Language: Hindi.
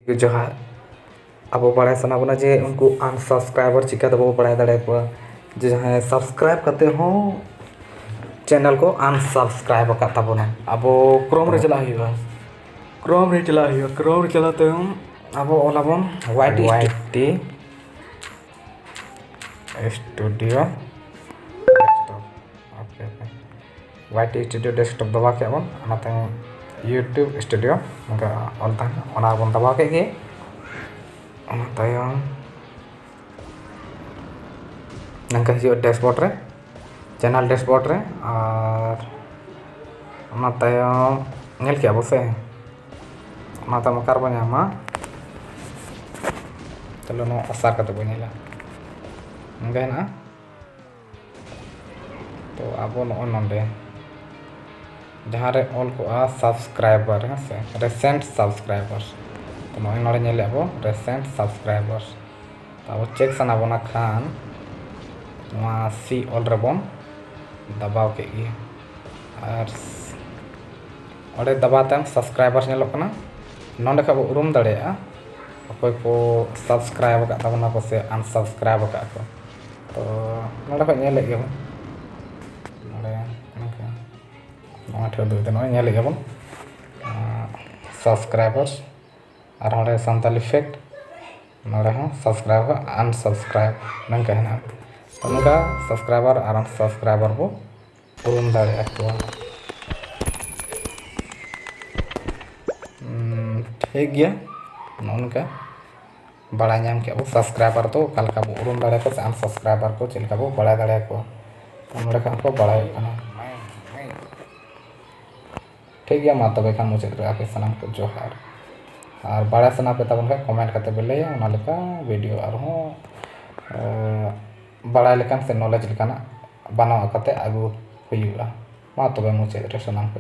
जोहार अब बड़ा सना बना जे उनको अनसब्सक्राइबर चिका तो बड़ा दाड़े को जे जहाँ सब्सक्राइब करते हो चैनल को अनसब्सक्राइब करता बोना अब क्रोम रे चला हुआ क्रोम रे चलाते हम अब ओला बोन white studio white studio desktop दबा के बन अनाते यूट्यूब स्टूडियो उनका ऑलता बन दबा के नंका हिजो डैशबोर्ड रे चैनल डैशबोर्ड रे और नेल के बसे कार बना चलो नो असार का बनेला ना तो अब नोडे जहाँ रे ऑल को सब्सक्राइबर है से रिसेंट सब्सक्राइबर तो नोड़े नेले अब रिसेंट सब्सक्राइबर तो अब चेक सना बना खान सी ऑल रेबन दबाव के और ओडे दबाते सब्सक्राइबर नेलोकना नोडे का उरुम दाड़ेया अकोय को सब्सक्राइब का को से अनसब्सक्राइब का को तो नोडे को नेले गे नोड़े गबन सब्सक्राइबर्स और नोड़े सानताली फैक्ट नोड़े हो सब्सक्राइब अनसब्सक्राइब नंका है तो नंका सब्सक्राइबर और अनसब्सक्राइबर को उरुम दाड़े को ठीक गया नोनका बड़ा नाम के सब्सक्राइबर तो कलका बो उरुम दाड़े को अनसब्सक्राइबर को चलका बो बड़ा दाड़े को नोड़े खान को बड़ा ठीक गया मा तबे खान मुचाद रे आपे सनाम को जोहार और बड़ा सना पे तब उनका कमेंट करते बेले उना लेका वीडियो और हो बड़ा लेकान से नॉलेज लेकाना बनाव करते आगु हुआ मा तबे मुचाद रे सनाम को